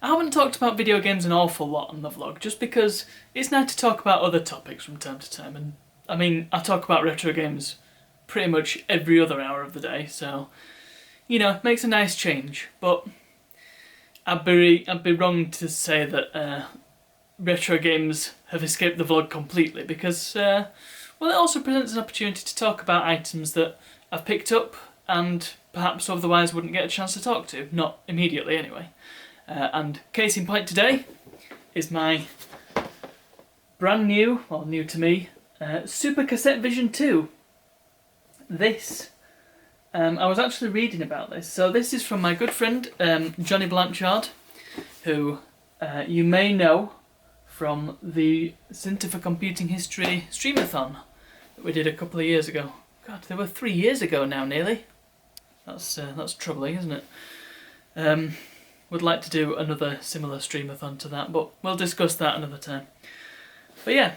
I haven't talked about video games an awful lot on the vlog, just because it's nice to talk about other topics from time to time, and I mean, I talk about retro games pretty much every other hour of the day, so, you know, it makes a nice change, but I'd be wrong to say that retro games have escaped the vlog completely, because, well, it also presents an opportunity to talk about items that I've picked up and perhaps otherwise wouldn't get a chance to talk to, not immediately anyway. And case in point today is my brand new, or new to me, Super Cassette Vision 2. This, I was actually reading about this. So this is from my good friend Johnny Blanchard, who you may know from the Centre for Computing History Streamathon that we did a couple of years ago. God, they were 3 years ago now, nearly. That's troubling, isn't it? Would like to do another similar streamathon to that, but we'll discuss that another time. But yeah,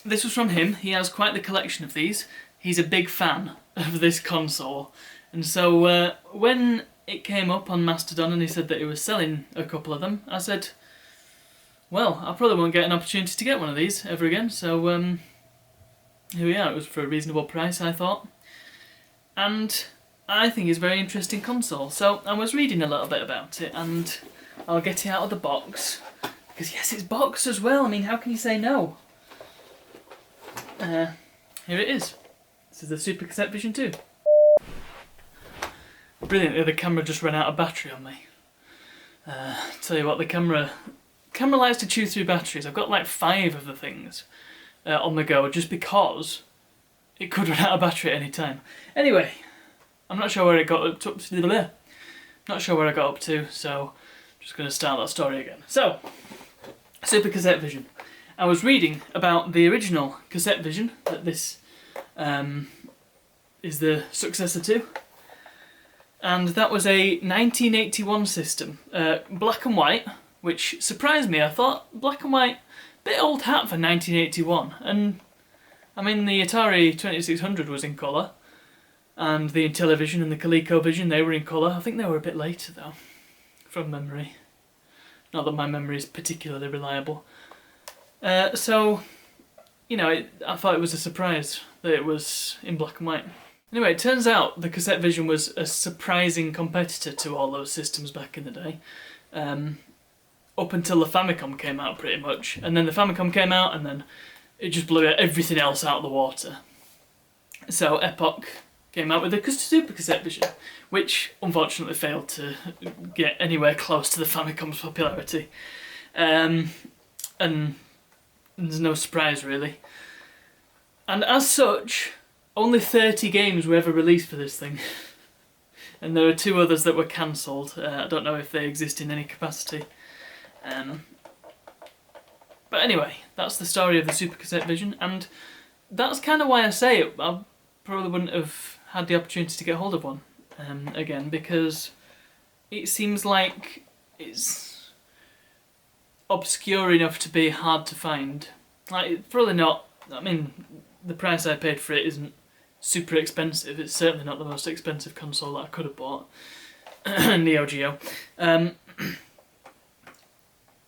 this was from him. He has quite the collection of these. He's a big fan of this console, and so when it came up on Mastodon and he said that he was selling a couple of them, I said, well, I probably won't get an opportunity to get one of these ever again, so here we are. It was for a reasonable price, I thought, and I think it's a very interesting console. So I was reading a little bit about it, and I'll get it out of the box, because yes, it's boxed as well. I mean, how can you say no? Here it is. This is the Super Cassette Vision 2. Brilliantly, the camera just ran out of battery on me. Tell you what, the camera likes to chew through batteries. I've got like 5 of the things on the go, just because it could run out of battery at any time. Anyway, I'm not sure where it got up to. Not sure where I got up to, so I'm just going to start that story again. So, Super Cassette Vision. I was reading about the original Cassette Vision that this is the successor to, and that was a 1981 system, black and white, which surprised me. I thought black and white, bit old hat for 1981, and I mean the Atari 2600 was in colour. And the Intellivision and the ColecoVision, they were in colour. I think they were a bit later though, from memory. Not that my memory is particularly reliable. So, you know, I thought it was a surprise that it was in black and white. Anyway, it turns out the Cassette Vision was a surprising competitor to all those systems back in the day. Up until the Famicom came out pretty much. And then the Famicom came out and then it just blew everything else out of the water. So Epoch came out with the Super Cassette Vision, which unfortunately failed to get anywhere close to the Famicom's popularity. And there's no surprise really. And as such, only 30 games were ever released for this thing. And there are 2 others that were cancelled. I don't know if they exist in any capacity. But anyway, that's the story of the Super Cassette Vision, and that's kind of why I say it. I probably wouldn't have had the opportunity to get hold of one again, because it seems like it's obscure enough to be hard to find. Like, probably not. I mean, the price I paid for it isn't super expensive. It's certainly not the most expensive console that I could have bought. Neo Geo.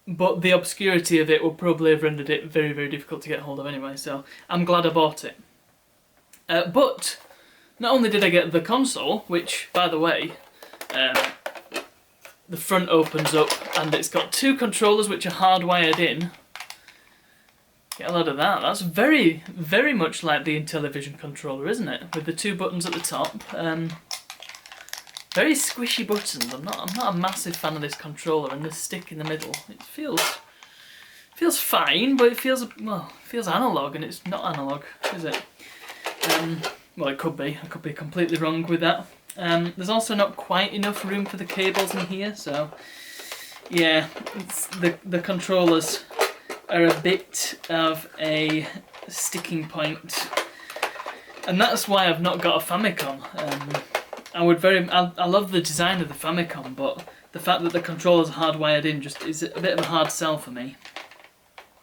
But the obscurity of it will probably have rendered it very, very difficult to get hold of anyway, so I'm glad I bought it. But not only did I get the console, which, by the way, the front opens up and it's got 2 controllers which are hardwired in. Get a load of that. That's very, very much like the Intellivision controller, isn't it? With the 2 buttons at the top. Very squishy buttons. I'm not a massive fan of this controller, and this stick in the middle. It feels fine, but it feels analog, and it's not analog, is it? Well, it could be. I could be completely wrong with that. There's also not quite enough room for the cables in here, so yeah, the controllers are a bit of a sticking point, and that's why I've not got a Famicom. I love the design of the Famicom, but the fact that the controllers are hardwired in just is a bit of a hard sell for me.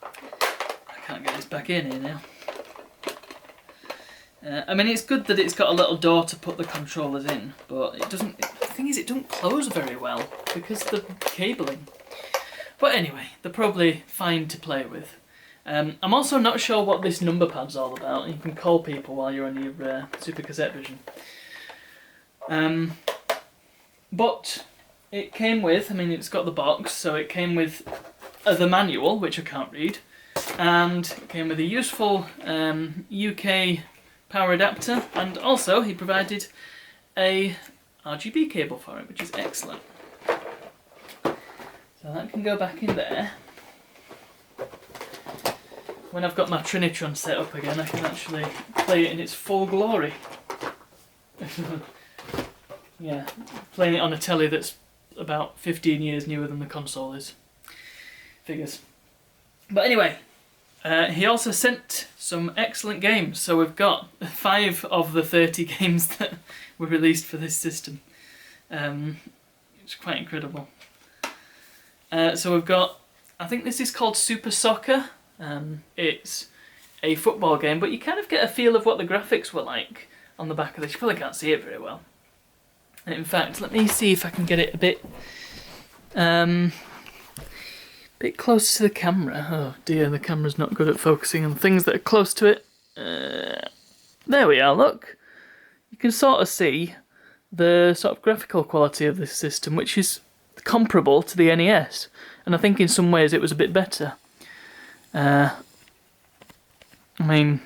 I can't get this back in here now. I mean, it's good that it's got a little door to put the controllers in, but it doesn't. The thing is, it doesn't close very well because of the cabling. But anyway, they're probably fine to play with. I'm also not sure what this number pad's all about. You can call people while you're on your Super Cassette Vision. But it came with, I mean, it's got the box, so it came with the manual, which I can't read, and it came with a useful UK power adapter, and also he provided a RGB cable for it, which is excellent. So that can go back in there. When I've got my Trinitron set up again, I can actually play it in its full glory. Yeah, playing it on a telly that's about 15 years newer than the console is. Figures. But anyway, he also sent some excellent games. So we've got 5 of the 30 games that were released for this system. It's quite incredible. So we've got, I think this is called Super Soccer. It's a football game, but you kind of get a feel of what the graphics were like on the back of this. You probably can't see it very well. In fact, let me see if I can get it a bit close to the camera. Oh dear, the camera's not good at focusing on things that are close to it. There we are, look. You can sort of see the sort of graphical quality of this system, which is comparable to the NES. And I think in some ways it was a bit better. I mean,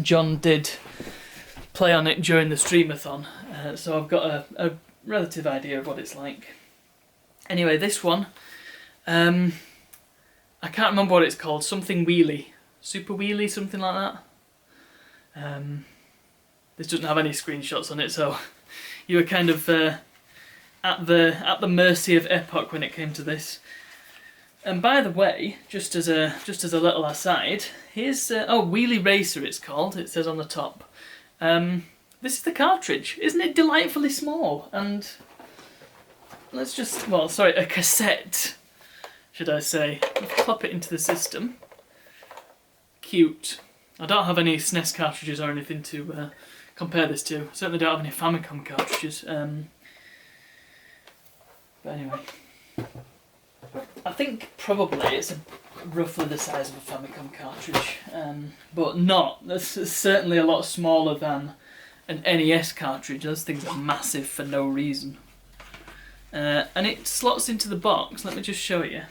John did play on it during the streamathon, so I've got a relative idea of what it's like. Anyway, this one, I can't remember what it's called, something wheelie, Super Wheelie, something like that. This doesn't have any screenshots on it, so you were kind of at the mercy of Epoch when it came to this. And by the way, just as a little aside, here's Wheelie Racer it's called. It says on the top. This is the cartridge. Isn't it delightfully small? And let's just, a cassette, should I say. Let's plop it into the system. Cute. I don't have any SNES cartridges or anything to compare this to. Certainly don't have any Famicom cartridges. But anyway, I think probably it's roughly the size of a Famicom cartridge, but not. It's certainly a lot smaller than an NES cartridge. Those things are massive for no reason. And it slots into the box. Let me just show you.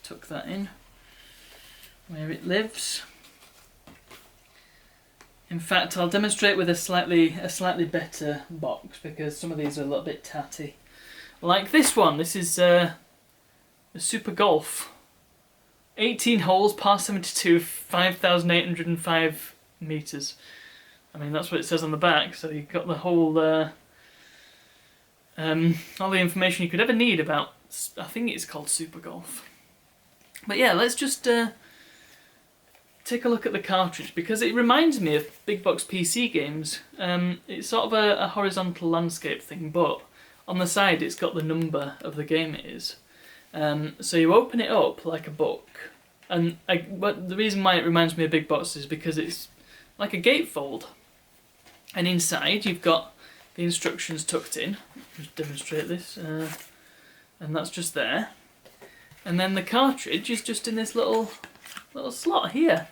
Tuck that in where it lives. In fact, I'll demonstrate with a slightly better box because some of these are a little bit tatty. Like this one. This is a Super Golf. 18 holes, par 72, 5,805 metres. I mean, that's what it says on the back, so you've got the whole, all the information you could ever need about, I think it's called Super Golf. But yeah, let's just take a look at the cartridge, because it reminds me of big box PC games. It's sort of a horizontal landscape thing, but on the side it's got the number of the game it is. So you open it up like a book, and but the reason why it reminds me of big box is because it's like a gatefold, and inside you've got the instructions tucked in. Just demonstrate this, and that's just there. And then the cartridge is just in this little slot here.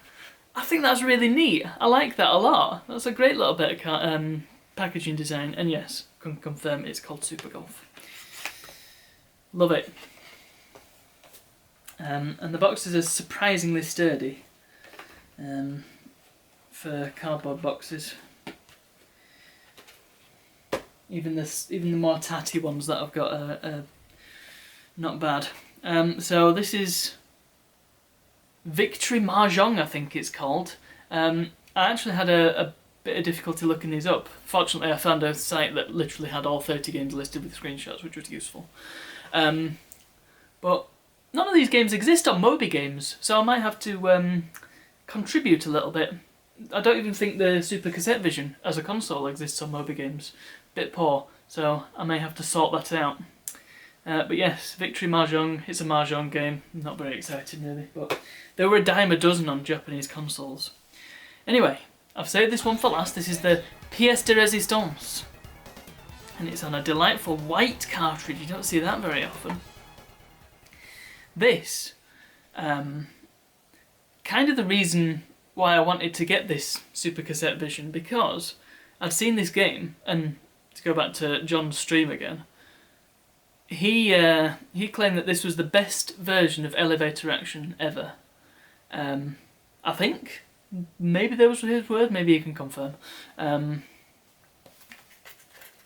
I think that's really neat. I like that a lot. That's a great little bit of packaging design. And yes, can confirm it's called Super Golf. Love it. And the boxes are surprisingly sturdy for cardboard boxes. Even the more tatty ones that I've got are not bad. So this is Victory Mahjong, I think it's called. I actually had a bit of difficulty looking these up. Fortunately, I found a site that literally had all 30 games listed with screenshots, which was useful. But none of these games exist on Moby Games, so I might have to contribute a little bit. I don't even think the Super Cassette Vision as a console exists on Moby Games. Bit poor, so I may have to sort that out. But yes, Victory Mahjong, it's a Mahjong game. I'm not very excited really, but there were a dime a dozen on Japanese consoles. Anyway, I've saved this one for last. This is the pièce de résistance. And it's on a delightful white cartridge. You don't see that very often. This, kind of the reason why I wanted to get this Super Cassette Vision, because I'd seen this game, and to go back to John's stream again, he claimed that this was the best version of elevator action ever. I think. Maybe that was his word, maybe you can confirm.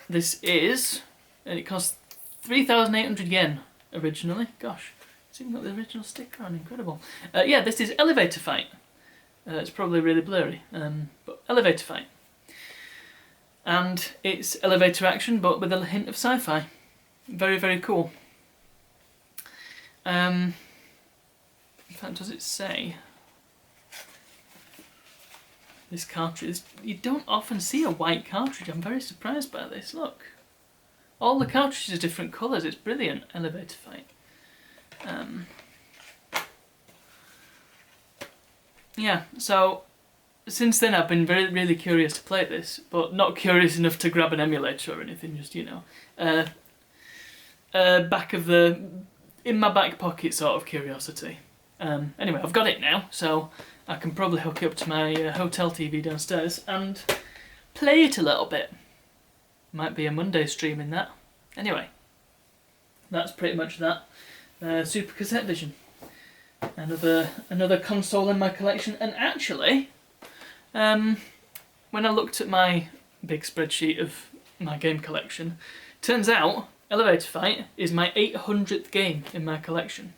This is, and it cost 3,800 yen originally. Gosh, it's even got the original sticker on, incredible. Yeah, this is Elevator Fight. It's probably really blurry, but Elevator Fight. And it's elevator action, but with a hint of sci-fi. Very, very cool. In fact, does it say? This cartridge, you don't often see a white cartridge. I'm very surprised by this. Look, all the cartridges are different colours. It's brilliant. Elevator Fight. Yeah, so since then I've been really curious to play this, but not curious enough to grab an emulator or anything. Just, you know, back of the in my back pocket sort of curiosity. Anyway, I've got it now, so I can probably hook it up to my hotel TV downstairs and play it a little bit. Might be a Monday stream in that. Anyway, that's pretty much that. Super Cassette Vision. Another console in my collection. And actually, when I looked at my big spreadsheet of my game collection, turns out Elevator Fight is my 800th game in my collection.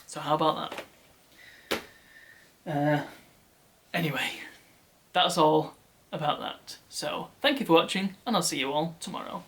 So how about that? Anyway, that's all about that. So, thank you for watching, and I'll see you all tomorrow.